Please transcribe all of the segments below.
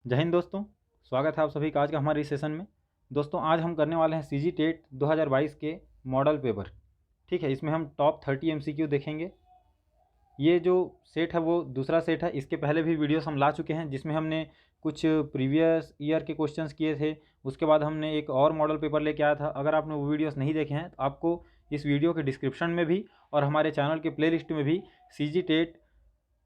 जय हिंद दोस्तों, स्वागत है आप सभी का आज का हमारे इस सेशन में। दोस्तों आज हम करने वाले हैं सीजी टेट 2022 के मॉडल पेपर। ठीक है, इसमें हम टॉप 30 एमसीक्यू देखेंगे। ये जो सेट है वो दूसरा सेट है। इसके पहले भी वीडियोस हम ला चुके हैं जिसमें हमने कुछ प्रीवियस ईयर के क्वेश्चंस किए थे। उसके बाद हमने एक और मॉडल पेपर लेके आया था। अगर आपने वो वीडियोस नहीं देखे हैं तो आपको इस वीडियो के डिस्क्रिप्शन में भी और हमारे चैनल के प्लेलिस्ट में भी CG TET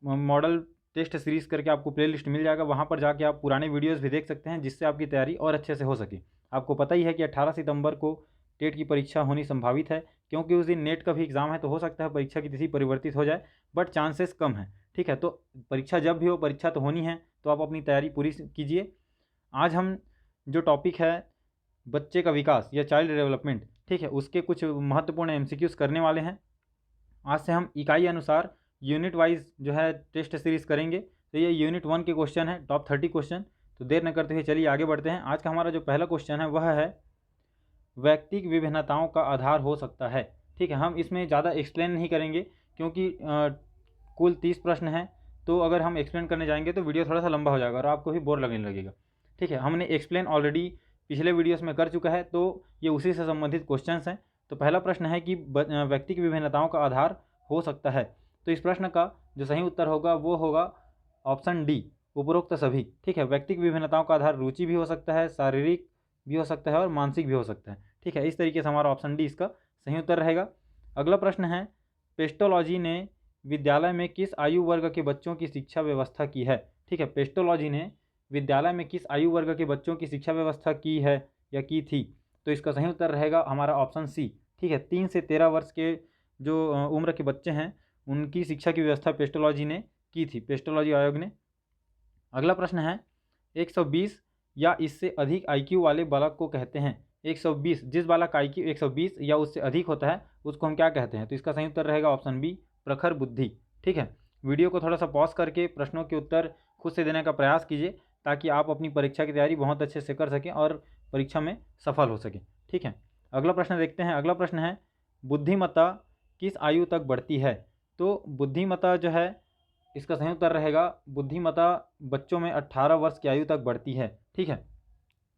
model test series करके आपको प्लेलिस्ट मिल जाएगा। वहाँ पर जाके आप पुराने वीडियोस भी देख सकते हैं जिससे आपकी तैयारी और अच्छे से हो सके। आपको पता ही है कि 18 सितंबर को टेट की परीक्षा होनी संभावित है, क्योंकि उस दिन नेट का भी एग्ज़ाम है। तो हो सकता है परीक्षा की तिथि परिवर्तित हो जाए, बट चांसेस कम है। ठीक है, तो परीक्षा जब भी हो, परीक्षा तो होनी है, तो आप अपनी तैयारी पूरी कीजिए। आज हम जो टॉपिक है बच्चे का विकास या चाइल्ड डेवलपमेंट, ठीक है, उसके कुछ महत्वपूर्ण एमसीक्यूज़ करने वाले हैं। आज से हम इकाई अनुसार यूनिट वाइज जो है टेस्ट सीरीज़ करेंगे। तो ये यूनिट 1 के क्वेश्चन है, टॉप 30 क्वेश्चन। तो देर न करते हुए चलिए आगे बढ़ते हैं। आज का हमारा जो पहला क्वेश्चन है वह है व्यक्तिक विभिन्नताओं का आधार हो सकता है। ठीक है, हम इसमें ज़्यादा एक्सप्लेन नहीं करेंगे क्योंकि कुल 30 प्रश्न हैं। तो अगर हम एक्सप्लेन करने जाएंगे तो वीडियो थोड़ा सा लंबा हो जाएगा और आपको भी बोर लगने लगेगा। ठीक है, हमने एक्सप्लेन ऑलरेडी पिछले वीडियोस में कर चुका है, तो ये उसी से संबंधित क्वेश्चंस हैं। तो पहला प्रश्न है कि व्यक्तिक विभिन्नताओं का आधार हो सकता है। तो इस प्रश्न का जो सही उत्तर होगा वो होगा ऑप्शन डी, उपरोक्त सभी। ठीक है, व्यक्तिक विभिन्नताओं का आधार रुचि भी हो सकता है, शारीरिक भी हो सकता है और मानसिक भी हो सकता है। ठीक है, इस तरीके से हमारा ऑप्शन डी इसका सही उत्तर रहेगा। अगला प्रश्न है पेस्टोलॉजी ने विद्यालय में किस आयु वर्ग के बच्चों की शिक्षा व्यवस्था की है। ठीक है, पेस्टोलॉजी ने विद्यालय में किस आयु वर्ग के बच्चों की शिक्षा व्यवस्था की है या की थी। तो इसका सही उत्तर रहेगा हमारा ऑप्शन सी। ठीक है, 3 से 13 वर्ष के जो उम्र के बच्चे हैं उनकी शिक्षा की व्यवस्था पेस्टोलॉजी ने की थी, पेस्टोलॉजी आयोग ने। अगला प्रश्न है 120 या इससे अधिक आईक्यू वाले बालक को कहते हैं। 120, जिस बालक का आईक्यू 120 या उससे अधिक होता है उसको हम क्या कहते हैं। तो इसका सही उत्तर रहेगा ऑप्शन बी, प्रखर बुद्धि। ठीक है, वीडियो को थोड़ा सा पॉज करके प्रश्नों के उत्तर खुद से देने का प्रयास कीजिए ताकि आप अपनी परीक्षा की तैयारी बहुत अच्छे से कर सकें और परीक्षा में सफल हो सकें। ठीक है, अगला प्रश्न देखते हैं। अगला प्रश्न है बुद्धिमत्ता किस आयु तक बढ़ती है। तो बुद्धिमत्ता जो है इसका सही उत्तर रहेगा बुद्धिमत्ता बच्चों में 18 वर्ष की आयु तक बढ़ती है। ठीक है,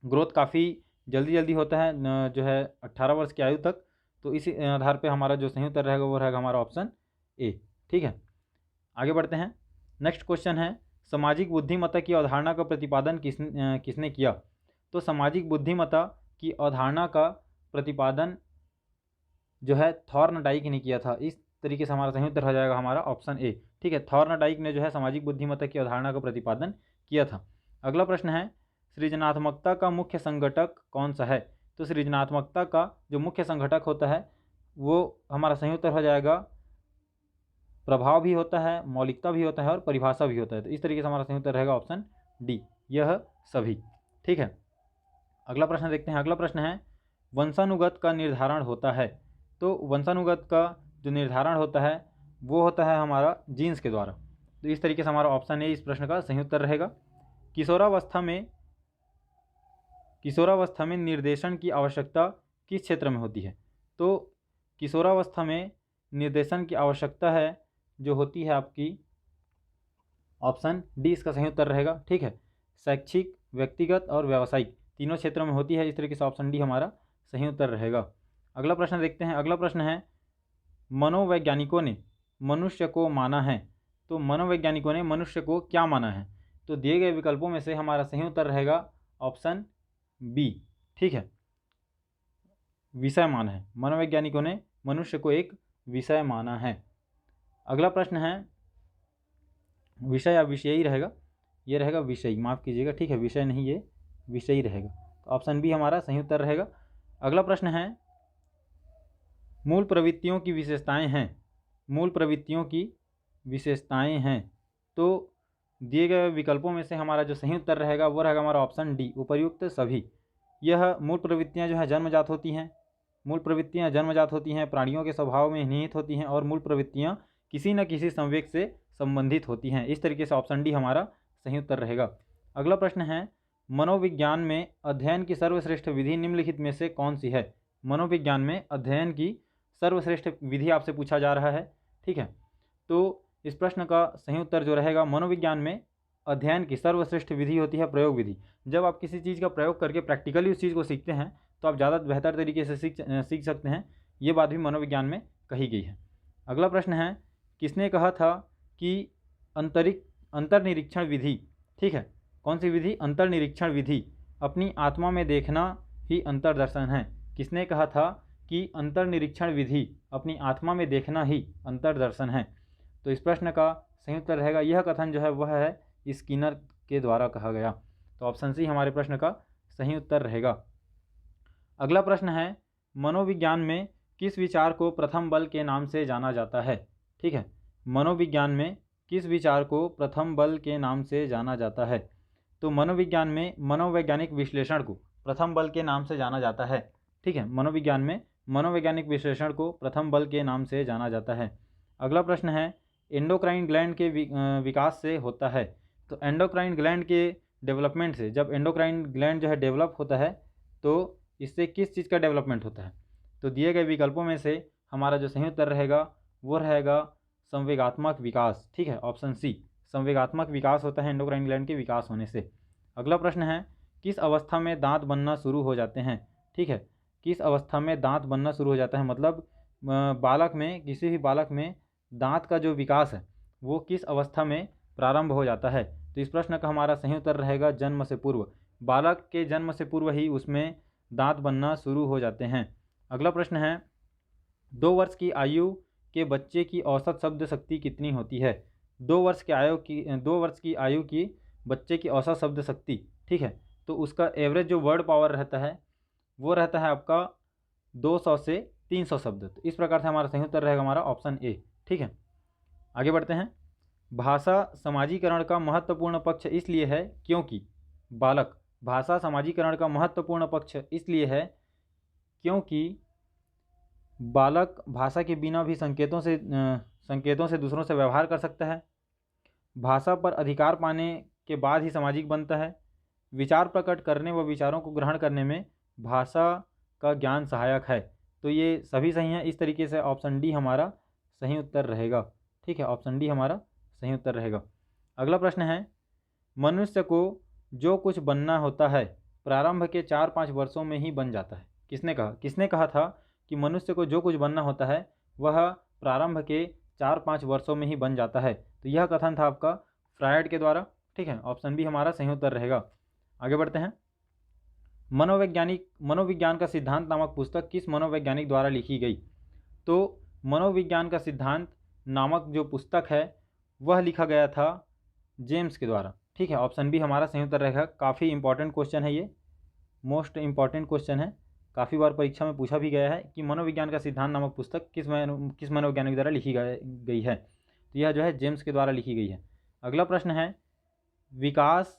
ग्रोथ काफ़ी जल्दी जल्दी होता है जो है 18 वर्ष की आयु तक। तो इसी आधार पे हमारा जो सही उत्तर रहेगा वो रहेगा हमारा ऑप्शन ए। ठीक है, आगे बढ़ते हैं। नेक्स्ट क्वेश्चन है सामाजिक बुद्धिमत्ता की अवधारणा का प्रतिपादन किसने किया। तो सामाजिक बुद्धिमत्ता की अवधारणा का प्रतिपादन जो है थॉर्नडाइक ने किया था। इस तरीके से हमारा सही उत्तर हो जाएगा हमारा ऑप्शन ए। ठीक है, थॉर्नडाइक ने जो है सामाजिक बुद्धिमत्ता की अवधारणा का प्रतिपादन किया था। अगला प्रश्न है सृजनात्मकता का मुख्य संगठक कौन सा है। तो सृजनात्मकता का जो मुख्य संगठक होता है वो हमारा सही उत्तर हो जाएगा प्रभाव भी होता है, मौलिकता भी होता है और परिभाषा भी होता है। तो इस तरीके से हमारा सही उत्तर रहेगा ऑप्शन डी, यह सभी। ठीक है, अगला प्रश्न देखते हैं। अगला प्रश्न है वंशानुगत का निर्धारण होता है। तो वंशानुगत का जो निर्धारण होता है वो होता है हमारा जीन्स के द्वारा। तो इस तरीके से हमारा ऑप्शन ए इस प्रश्न का सही उत्तर रहेगा। किशोरावस्था में निर्देशन की आवश्यकता किस क्षेत्र में होती है। तो किशोरावस्था में निर्देशन की आवश्यकता है जो होती है आपकी ऑप्शन डी इसका सही उत्तर रहेगा। ठीक है, शैक्षिक, व्यक्तिगत और व्यावसायिक तीनों क्षेत्रों में होती है। इस तरीके से ऑप्शन डी हमारा सही उत्तर रहेगा। अगला प्रश्न देखते हैं। अगला प्रश्न है मनोवैज्ञानिकों ने मनुष्य को माना है। तो मनोवैज्ञानिकों ने मनुष्य को क्या माना है। तो दिए गए विकल्पों में से हमारा सही उत्तर रहेगा ऑप्शन बी। ठीक है, विषय माना है। मनोवैज्ञानिकों ने मनुष्य को एक विषय माना है। अगला प्रश्न है विषय या विषयी रहेगा, ये रहेगा विषयी, माफ़ कीजिएगा। ठीक है, विषय नहीं, ये विषयी रहेगा। तो ऑप्शन बी हमारा सही उत्तर रहेगा। अगला प्रश्न है मूल प्रवृत्तियों की विशेषताएं हैं। मूल प्रवृत्तियों की विशेषताएं हैं। तो दिए गए विकल्पों में से हमारा जो सही उत्तर रहेगा वो रहेगा हमारा ऑप्शन डी, उपर्युक्त सभी। यह मूल प्रवृत्तियां जो है जन्मजात होती हैं। मूल प्रवृत्तियां जन्मजात होती हैं, प्राणियों के स्वभाव में निहित होती हैं और मूल प्रवृत्तियां किसी न किसी संवेग से संबंधित होती हैं। इस तरीके से ऑप्शन डी हमारा सही उत्तर रहेगा। अगला प्रश्न है मनोविज्ञान में अध्ययन की सर्वश्रेष्ठ विधि निम्नलिखित में से कौन सी है। मनोविज्ञान में अध्ययन की सर्वश्रेष्ठ विधि आपसे पूछा जा रहा है। ठीक है, तो इस प्रश्न का सही उत्तर जो रहेगा मनोविज्ञान में अध्ययन की सर्वश्रेष्ठ विधि होती है प्रयोग विधि। जब आप किसी चीज़ का प्रयोग करके प्रैक्टिकली उस चीज़ को सीखते हैं तो आप ज़्यादा बेहतर तरीके से सीख सकते हैं। ये बात भी मनोविज्ञान में कही गई है। अगला प्रश्न है, किसने कहा था कि अंतर्निरीक्षण विधि, ठीक है, कौन सी विधि? अंतर्निरीक्षण विधि अपनी आत्मा में देखना ही अंतर्दर्शन है। किसने कहा था कि अंतर्निरीक्षण विधि अपनी आत्मा में देखना ही अंतर्दर्शन है? तो इस प्रश्न का सही उत्तर रहेगा, यह कथन जो है वह है स्किनर के द्वारा कहा गया। तो ऑप्शन सी हमारे प्रश्न का सही उत्तर रहेगा। अगला प्रश्न है, मनोविज्ञान में किस विचार को प्रथम बल के नाम से जाना जाता है? ठीक है, मनोविज्ञान में किस विचार को प्रथम बल के नाम से जाना जाता है? तो मनोविज्ञान में मनोवैज्ञानिक विश्लेषण को प्रथम बल के नाम से जाना जाता है। ठीक है, मनोविज्ञान में मनोवैज्ञानिक विश्लेषण को प्रथम बल के नाम से जाना जाता है। अगला प्रश्न है, एंडोक्राइन ग्लैंड के विकास से होता है। तो एंडोक्राइन ग्लैंड के डेवलपमेंट से, जब एंडोक्राइन ग्लैंड जो है डेवलप होता है तो इससे किस चीज़ का डेवलपमेंट होता है? तो दिए गए विकल्पों में से हमारा जो सही उत्तर रहेगा वो रहेगा संवेगात्मक विकास। ठीक है, ऑप्शन सी, संवेगात्मक विकास होता है एंडोक्राइन ग्लैंड के विकास होने से। अगला प्रश्न है, किस अवस्था में दांत बनना शुरू हो जाते हैं? ठीक है, किस अवस्था में दांत बनना शुरू हो जाता है, मतलब बालक में, किसी भी बालक में दांत का जो विकास है वो किस अवस्था में प्रारंभ हो जाता है? तो इस प्रश्न का हमारा सही उत्तर रहेगा जन्म से पूर्व। बालक के जन्म से पूर्व ही उसमें दांत बनना शुरू हो जाते हैं। अगला प्रश्न है, 2 वर्ष की आयु के बच्चे की औसत शब्द शक्ति कितनी होती है? 2 वर्ष की आयु की बच्चे की औसत शब्द शक्ति, ठीक है, तो उसका एवरेज जो वर्ड पावर रहता है वो रहता है आपका 200 से 300 शब्द। तो इस प्रकार से हमारा सही उत्तर रहेगा हमारा ऑप्शन ए। ठीक है, आगे बढ़ते हैं। भाषा समाजीकरण का महत्वपूर्ण पक्ष इसलिए है क्योंकि बालक, भाषा समाजीकरण का महत्वपूर्ण पक्ष इसलिए है क्योंकि बालक भाषा के बिना भी संकेतों से दूसरों से व्यवहार कर सकता है। भाषा पर अधिकार पाने के बाद ही सामाजिक बनता है। विचार प्रकट करने व विचारों को ग्रहण करने में भाषा का ज्ञान सहायक है। तो ये सभी सही हैं। इस तरीके से ऑप्शन डी हमारा सही उत्तर रहेगा। ठीक है, ऑप्शन डी हमारा सही उत्तर रहेगा। अगला प्रश्न है, मनुष्य को जो कुछ बनना होता है प्रारंभ के 4-5 वर्षों में ही बन जाता है। किसने कहा था कि मनुष्य को जो कुछ बनना होता है वह प्रारंभ के 4-5 वर्षों में ही बन जाता है? तो यह कथन था आपका फ्रायड के द्वारा। ठीक है, ऑप्शन बी हमारा सही उत्तर रहेगा। आगे बढ़ते हैं। मनोविज्ञान का सिद्धांत नामक पुस्तक किस मनोवैज्ञानिक द्वारा लिखी गई? तो मनोविज्ञान का सिद्धांत नामक जो पुस्तक है वह लिखा गया था जेम्स के द्वारा। ठीक है, ऑप्शन बी हमारा सही उत्तर रहेगा। काफ़ी इंपॉर्टेंट क्वेश्चन है, ये मोस्ट इंपॉर्टेंट क्वेश्चन है, काफ़ी बार परीक्षा में पूछा भी गया है कि मनोविज्ञान का सिद्धांत नामक पुस्तक किस मनोवैज्ञानिक द्वारा लिखी गई है? तो यह जो है जेम्स के द्वारा लिखी गई है। अगला प्रश्न है, विकास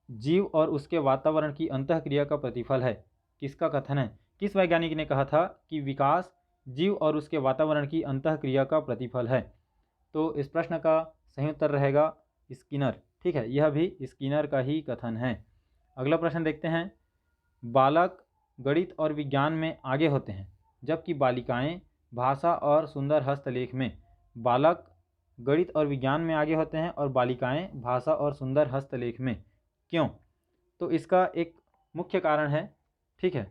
जीव और उसके वातावरण की अंतःक्रिया का प्रतिफल है। किसका कथन है? किस वैज्ञानिक ने कहा था कि विकास जीव और उसके वातावरण की अंतःक्रिया का प्रतिफल है? तो इस प्रश्न का सही उत्तर रहेगा स्किनर। ठीक है, यह भी स्किनर का ही कथन है। अगला प्रश्न देखते हैं। बालक गणित और विज्ञान में आगे होते हैं जबकि बालिकाएं भाषा और सुंदर हस्तलेख में। बालक गणित और विज्ञान में आगे होते हैं और बालिकाएं भाषा और सुंदर हस्तलेख में, क्यों? तो इसका एक मुख्य कारण है। ठीक है,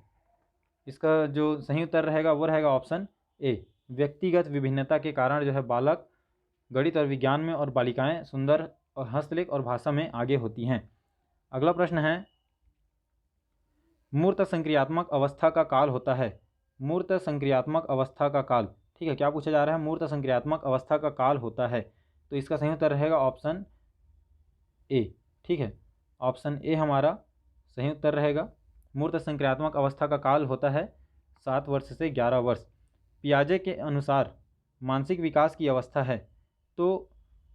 इसका जो सही उत्तर रहेगा वो रहेगा ऑप्शन ए, व्यक्तिगत विभिन्नता के कारण जो है बालक गणित और विज्ञान में और बालिकाएं सुंदर और हस्तलेख और भाषा में आगे होती हैं। अगला प्रश्न है, मूर्त संक्रियात्मक अवस्था का काल होता है। मूर्त संक्रियात्मक अवस्था का काल, ठीक है, क्या पूछा जा रहा है? मूर्त संक्रियात्मक अवस्था का काल होता है। तो इसका सही उत्तर रहेगा ऑप्शन ए। ठीक है, ऑप्शन ए हमारा सही उत्तर रहेगा। मूर्त संक्रियात्मक अवस्था का काल होता है 7 वर्ष से 11 वर्ष। पियाजे के अनुसार मानसिक विकास की अवस्था है। तो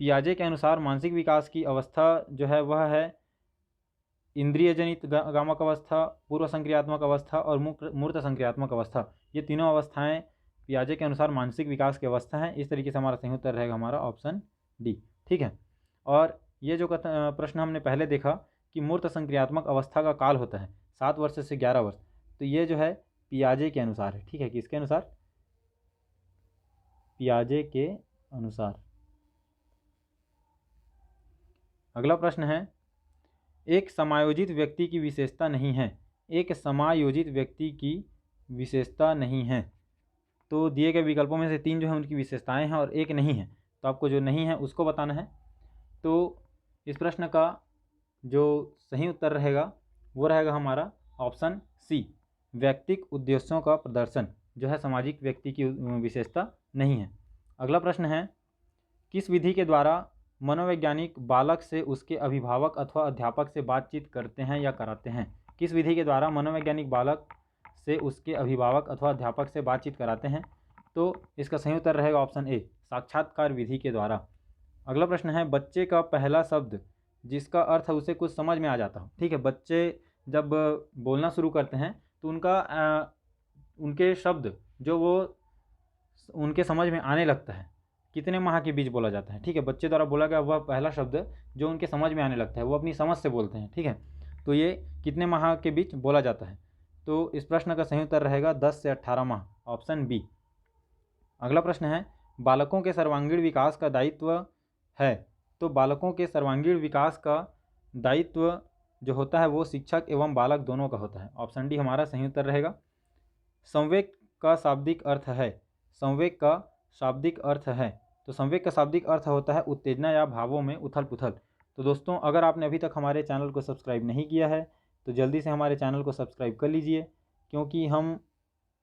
पियाजे के अनुसार मानसिक विकास की अवस्था जो है वह है इंद्रिय जनित गामक अवस्था, पूर्व संक्रियात्मक अवस्था और मूर्त संक्रियात्मक अवस्था। ये तीनों अवस्थाएं पियाजे के अनुसार मानसिक विकास की अवस्था हैं। इस तरीके से हमारा सही उत्तर रहेगा हमारा ऑप्शन डी। ठीक है, और ये जो प्रश्न हमने पहले देखा कि मूर्त संक्रियात्मक अवस्था का काल होता है 7 वर्ष से 11 वर्ष, तो ये जो है पियाजे के अनुसार है। ठीक है, किसके अनुसार? पियाजे के अनुसार। अगला प्रश्न है, एक समायोजित व्यक्ति की विशेषता नहीं है। एक समायोजित व्यक्ति की विशेषता नहीं है। तो दिए गए विकल्पों में से 3 जो है उनकी विशेषताएं हैं और एक नहीं है, तो आपको जो नहीं है उसको बताना है। तो इस प्रश्न का जो सही उत्तर रहेगा वो रहेगा हमारा ऑप्शन सी, व्यक्तिक उद्देश्यों का प्रदर्शन जो है सामाजिक व्यक्ति की विशेषता नहीं है। अगला प्रश्न है, किस विधि के द्वारा मनोवैज्ञानिक बालक से उसके अभिभावक अथवा अध्यापक से बातचीत करते हैं या कराते हैं? किस विधि के द्वारा मनोवैज्ञानिक बालक से उसके अभिभावक अथवा अध्यापक से बातचीत कराते हैं? तो इसका सही उत्तर रहेगा ऑप्शन ए, साक्षात्कार विधि के द्वारा। अगला प्रश्न है, बच्चे का पहला शब्द जिसका अर्थ है उसे कुछ समझ में आ जाता हो। ठीक है, बच्चे जब बोलना शुरू करते हैं तो उनके शब्द जो वो उनके समझ में आने लगता है, कितने माह के बीच बोला जाता है? ठीक है, बच्चे द्वारा बोला गया वह पहला शब्द जो उनके समझ में आने लगता है, वो अपनी समझ से बोलते हैं। ठीक है, तो ये कितने माह के बीच बोला जाता है? तो इस प्रश्न का सही उत्तर रहेगा 10 से 18 माह, ऑप्शन बी। अगला प्रश्न है, बालकों के सर्वांगीण विकास का दायित्व है। तो बालकों के सर्वांगीण विकास का दायित्व जो होता है वो शिक्षक एवं बालक दोनों का होता है। ऑप्शन डी हमारा सही उत्तर रहेगा। संवेग का शाब्दिक अर्थ है। संवेग का शाब्दिक अर्थ है, तो संवेग का शाब्दिक अर्थ होता है उत्तेजना या भावों में उथल पुथल। तो दोस्तों, अगर आपने अभी तक हमारे चैनल को सब्सक्राइब नहीं किया है तो जल्दी से हमारे चैनल को सब्सक्राइब कर लीजिए, क्योंकि हम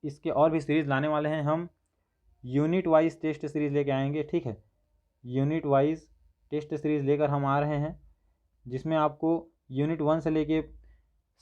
इसके और भी सीरीज़ लाने वाले हैं। हम यूनिट वाइज टेस्ट सीरीज़ लेके आएंगे। ठीक है, यूनिट वाइज टेस्ट सीरीज़ लेकर हम आ रहे हैं, जिसमें आपको यूनिट 1 से लेके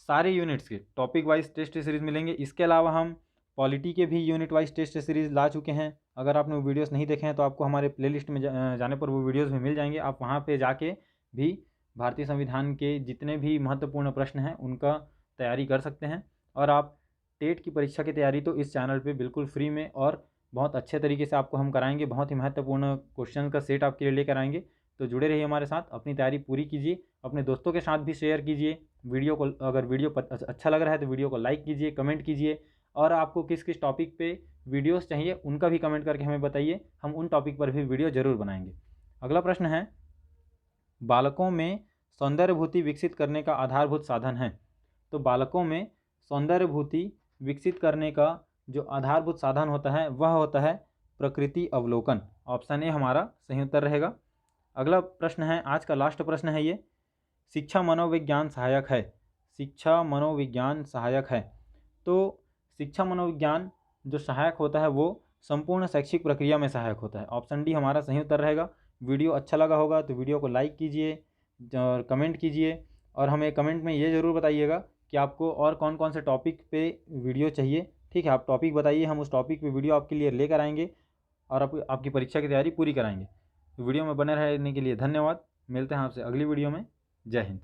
सारे यूनिट्स के टॉपिक वाइज टेस्ट सीरीज़ मिलेंगे। इसके अलावा हम पॉलिटी के भी यूनिट वाइज टेस्ट सीरीज़ ला चुके हैं। अगर आपने वो वीडियोस नहीं देखे हैं तो आपको हमारे प्लेलिस्ट में जाने पर वो वीडियोस भी मिल जाएंगे। आप वहाँ पे जाके भी भारतीय संविधान के जितने भी महत्वपूर्ण प्रश्न हैं उनका तैयारी कर सकते हैं। और आप टेट की परीक्षा की तैयारी तो इस चैनल पे बिल्कुल फ्री में और बहुत अच्छे तरीके से आपको हम कराएंगे। बहुत ही महत्वपूर्ण क्वेश्चन का सेट आपके लिए लेकर आएंगे। तो जुड़े रहिए हमारे साथ, अपनी तैयारी पूरी कीजिए, अपने दोस्तों के साथ भी शेयर कीजिए वीडियो को। अगर वीडियो अच्छा लग रहा है तो वीडियो को लाइक कीजिए, कमेंट कीजिए, और आपको किस किस टॉपिक पे वीडियोस चाहिए उनका भी कमेंट करके हमें बताइए, हम उन टॉपिक पर भी वीडियो ज़रूर बनाएंगे। अगला प्रश्न है, बालकों में सौंदर्यभूति विकसित करने का आधारभूत साधन है। तो बालकों में सौंदर्यभूति विकसित करने का जो आधारभूत साधन होता है वह होता है प्रकृति अवलोकन। ऑप्शन ए हमारा सही उत्तर रहेगा। अगला प्रश्न है, आज का लास्ट प्रश्न है ये, शिक्षा मनोविज्ञान सहायक है। शिक्षा मनोविज्ञान सहायक है। तो शिक्षा मनोविज्ञान जो सहायक होता है वो संपूर्ण शैक्षिक प्रक्रिया में सहायक होता है। ऑप्शन डी हमारा सही उत्तर रहेगा। वीडियो अच्छा लगा होगा तो वीडियो को लाइक कीजिए और कमेंट कीजिए, और हमें कमेंट में ये ज़रूर बताइएगा कि आपको और कौन कौन से टॉपिक पे वीडियो चाहिए। ठीक है, आप टॉपिक बताइए, हम उस टॉपिक पे वीडियो आपके लिए लेकर आएंगे और आपकी परीक्षा की तैयारी पूरी कराएंगे। तो वीडियो में बने रहने के लिए धन्यवाद। मिलते हैं आपसे अगली वीडियो में। जय हिंद।